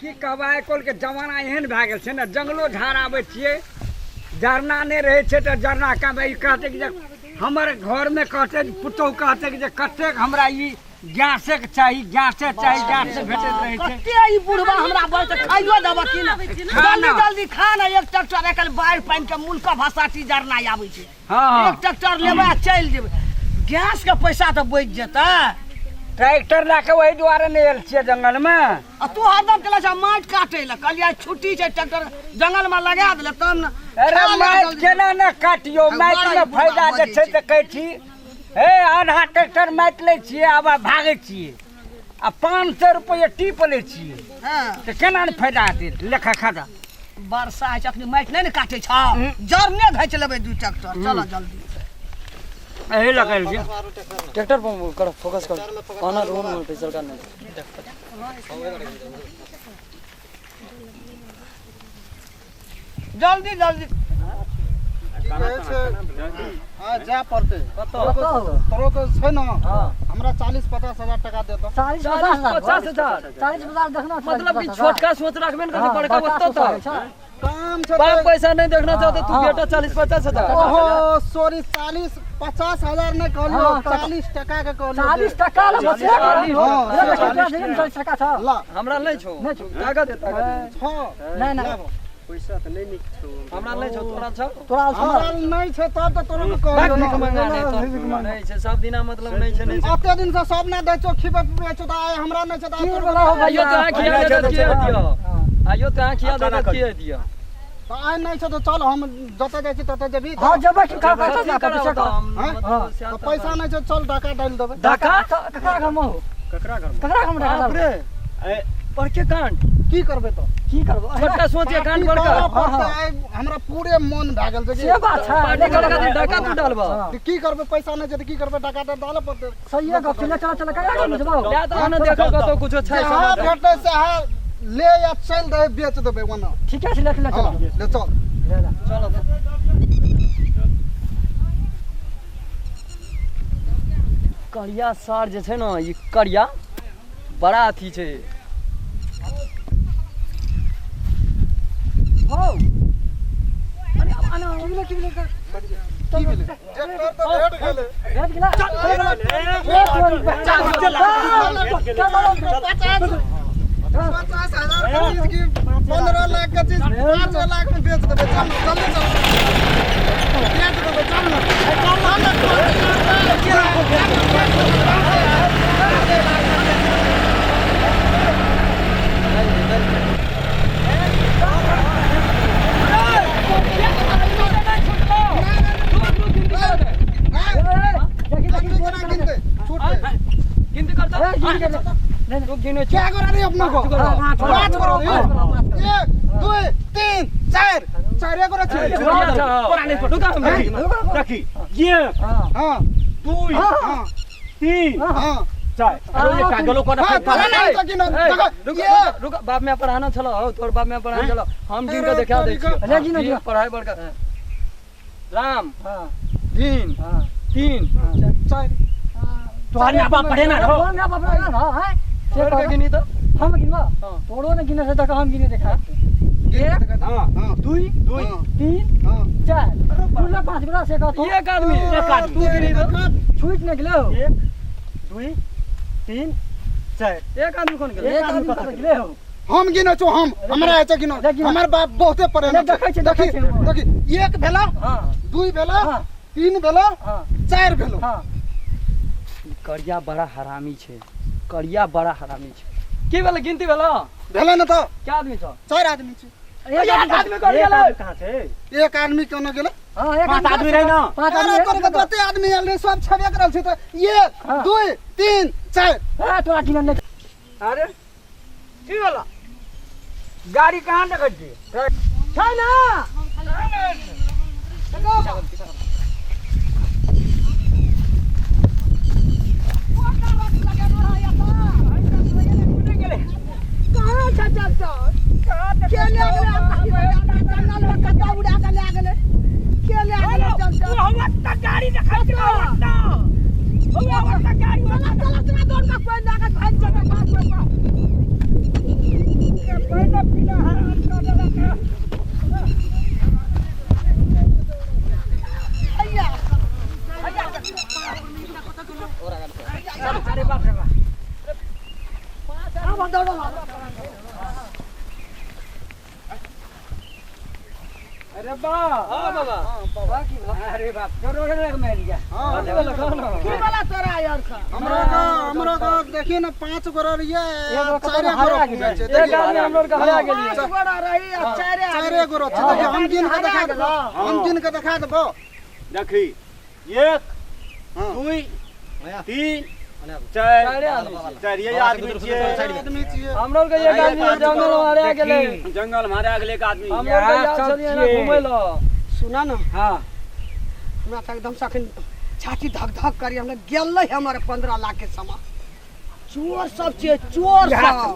की कहबा आइकाल के जमाना एहन भए गेल छै ने जंगलो झाड़ आबै छियै जरना नहि रहै छै तऽ जरना कहबै ई कहतै कि जे हमर घरमे कहतै पुतहु कहतै कि जे कतेक हमरा ई गैसे चाही गैसे भेटैत रहै छै कते ई बुढ़वा हमरा बोल के खाइयो देबा कि ना जल्दी जल्दी खा ना एक ट्रैक्टर एकल बाढ़ पानी के मुल्का भाषाटी जरना आबै छै एक ट्रैक्टर लेबै चल जेबै गैस के पैसा तऽ बच जेतै ट्रैक्टर लए के वही दुआरे नहि आयल छियै जंगल में आ तू हरदम चला जा माटि काटे ले कहलिया छुट्टी छै ट्रैक्टर जंगल में लगा देले तब न अरे माटि केना न काटियो माटि में फायदा जे छै तऽ कहै छी हे आधा ट्रैक्टर माटि लै छियै आब भागै छियै आ 500 रुपये टीप लै छियै तऽ केना ने फायदा हेतै लेखा खाता वर्षा है अखनी माटि नहीं न काटे छ जरने घैच लेबै दू ट्रैक्टर चलो जल्दी एही लगल छै ट्रैक्टर पर कर फोकस कर आना रूम में पैसा का नहीं जल्दी जल्दी हां जा पड़ते तोरो तो छै न हमरा 40-50 हजार टका देतो 40-50 देखना मतलब कि छोटका सोच रखबे न कथि बड़का बत्तो तो काम छै बाप पैसा नहीं देखना चाहते तू बेटा 40-50 हजार ओहो सॉरी 40-50 हजार नहीं कहलियो 40 टका के कहलियो 40 टका ला बचे हां 40 टका छ ला हमरा नहीं छौ कागज देता छ नहीं नहीं पैसा त नहीं निक छौ हमरा नहीं छौ तोरा छ हमरा नहीं छै तब त तोरो के कहलियो भीख मंगा नहीं तो नहीं छै सब दिना मतलब नहीं छै अते दिन से सब ना दै छौ खिबे पिबे छौ त आय हमरा नहीं छै त आइयो तो खिया दे दियो आइयो तो खिया दे दियो त आय नहीं छै त चल हम जते जाइ छी तते जेबी हां जेबै कि का पैसा तो पैसा नहीं छै चल डाका डाल देबै डाका ककरा घर में हो ककरा घर में डाका रे पर के कांड की करबे तो की करबो छोटका सोचे कांड बड़का हमरा पूरे मन भ गेल छै से बात छै डाका तू डालबा की करबे पैसा नहीं छै त की करबे डाका डाल पड़ते सही है गप चला चला कया करबे जबो ले त हमने देखो कतो कुछ छै समाज भेटै से ले या चल दे बेच देबै वना ठीक है ले चल ले चल चलो करिया सार जे छै न ई करिया बड़ा अथी छै हो अरे आना ओले की ट्रैक्टर तो रेड गेले चल 50 हजार की 15 लाख का चीज 5 लाख में बेच देबै चल जल्दी चल बेच देबै चल गिनती करता रुक गिने क्या करा रही अपना को 5 करो 1 2 3 4 4 करो पुराने फोटो का रखी ये हां 2 हां 3 हां 4 अरे ये कागलो को रुक बाप में पढ़ाना चलो हो तोर बाप में पढ़ाना चलो हम दिन के देखा दे छी पढ़ाई बड़का राम हां 3 हां 3 4 तोहर में बाप पढ़े ना रहो तोहर में बाप पढ़े ना है से कर गिनी तो हम गिनवा तोरो ने गिने से तक हम गिने देखा 1 हां 2 3 4 पूरा 5 बड़ा से का तो एक आदमी तू गिनी तो छूट न गेलो 1 2 3 4 एक आदमी कौन गेलो एक आदमी कत गेले हो हम गिनो छो हम हमरा ऐसे गिनो हमर बाप बहुते पढ़े ना देखी 1 भेला हां 2 भेला 3 भेला हां 4 भेलो हां करिया बड़ा हरामी छे के भेल गिनती भेल भेले न तो क्या आदमी छ 4 आदमी छ एक आदमी कर गेल कहां छे एक आदमी कोन गेल हां एक आदमी रहे ना 5 आदमी कर कते आदमी आल रे सब छबे करल छै त 1 2 3 4 हां तोरा गिन ने अरे की होला गाड़ी कहां देखै छी छै ना गाड़ी देखा गाड़ी अरे बा हां बाबा अरे बाप करोड़ लग में लिया कथि वाला कहनो की वाला तोरा यार का हमरा का देखी ना 5 गोरा रिया एगो 4 हरा गोरा गेल पूछे एक आदमी हम लोग का हरा गेलिए 5 गोरा रही आ 4 गोरा छै देखी हम गिन के देखा देबो हम गिन के देखा देबो देखी 1 2 3 4 ये आदमी छियै आदमी छियै हम लोग के एक आदमी जंगल मारे गेले जंगल मारे गेले एक आदमी हम लोग के याद चलिए ना घूमे लो सुना ना हां हमरा त एकदम से अखन छाती धक धक करी हमने गेलै हमारे 15 लाख के सामान चोर सब छियै चोर सब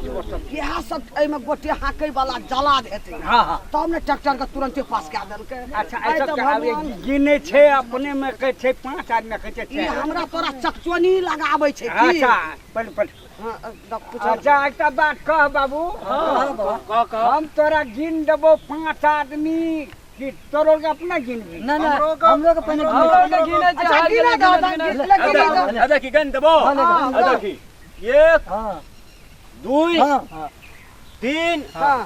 इएह सब एमे गोटे हाकै वाला जला देते हां हां तब ने ट्रैक्टर के तुरंते पास कए देलकै अच्छा ऐसा आवे गिने छै अपने में कहै छै 5 आदमी कहै छै ई हमरा तोरा चकचोनी लगाबै छै की अच्छा पल हां अच्छा एकटा बात कह बाबू हम तोरा गिन देबो 5 आदमी कि तोरो के अपना गिनबी ना ना हम लोग पहले हम लोग के गिने छै हार गेले अदा की गन देबो अदा की 1 हां 2 हां 3 हां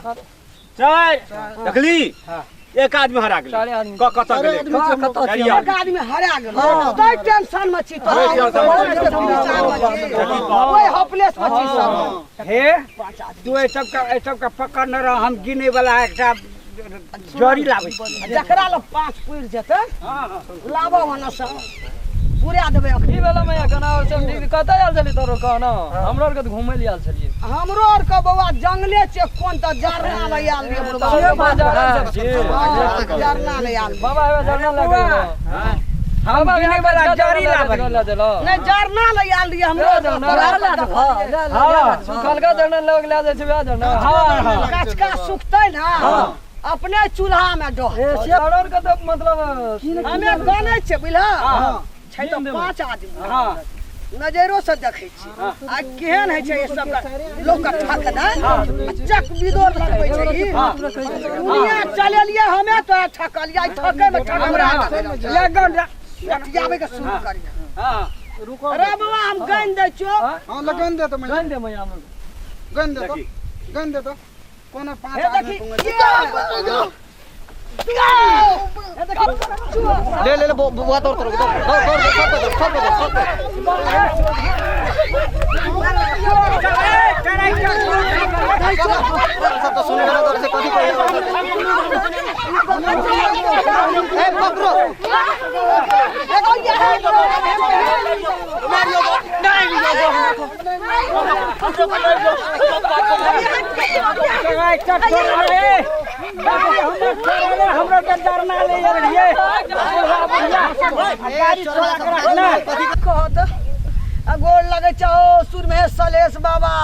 4 देखली एक आदमी हरा गेलै चारे आदमी कत गेलै एक आदमी हरा गेल कोई टेंशन में छी तो कोई हॉपलेस में छी सब हे तू ए सब का पकड़ न रह हम गिने वाला एकटा जड़ी लाबै जकरा ल 5 पुर जेतै लाबो वना से पूरा देबै ई अखनी वाला मैं गाना और सब ठीक कतै आल छली तोरो कहना हमरो के घूमे ले आल छलिए हमरो और के बौआ जंगले छै कोन त जरना ल आल रे जरना ले आल बाबा एबे जरना लगे हम गिने वाला जड़ी लाबै नहीं जरना ले आल रे हमरो हां सुखल का जरना लोग ले जाय छै बे जरना हां कचका सुखतै ना अपने चूल्हा में डो से और का तो मतलब हमे गाने छै बुझला छै तो 5 आदमी हां नजरो से देखै छी आ केहन है छै सब लोग का ठक ना चक विदोर लगबै छै ई दुनिया चलेलिए हमे तो ठकलिए ठके में ठक हमरा लगन लटियाबे के शुरू करिए हां रुको अरे बाबा हम गन दै छियो हां लगन दे तो मैं गन दे मैं हम गन दे तो कोनो 5 हे आदमी देखी ले ले बुआ तोड़ तोड़ सब तो सुने वाला से कथि ए पकड़ो देखो ये है हमरा के डरना ले रहिए गाड़ी छोड़ा के रखना कहत गोड़ लगे छो सुर में सलेश बाबा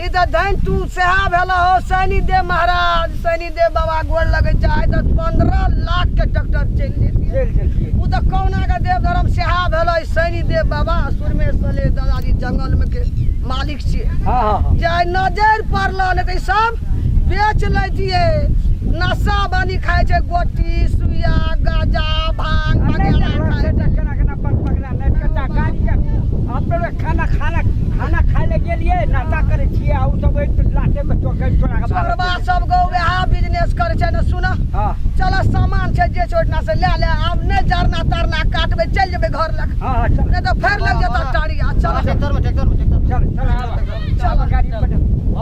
इधर धन तू सेहा भेल हो सैनी देव महाराज सैनी देव बाबा गोड़ लगे चाहे तो 15 लाख के ट्रैक्टर चल जेतिए उ तो कौना का देव धर्म सेहा भेल सैनी देव बाबा सुर में सलेश दादाजी जंगल में के मालिक छी हां हां जाय नजर पड़ल ने त सब बेच लैतिए नशा बनी खाए छे गोटी सुइया गाजा भांग वगैरह खाए खाना खाए ले गेलिए नाश्ता करे छिए आ उ सब लाटे में चोकै छोड़ा के छोड़बा सब गो वह बिजनेस करे छे न सुना हां चलो सामान छे जे छोटना से ले ले अब ने जरना तरना काटबे चल जेबे घर लग हां हां चल नहीं तो फेर लग जता टाड़िया चल ट्रैक्टर में चल गाड़ी पे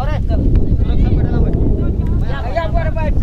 अरे चल सुरक्षा में बैठना या पर बैठ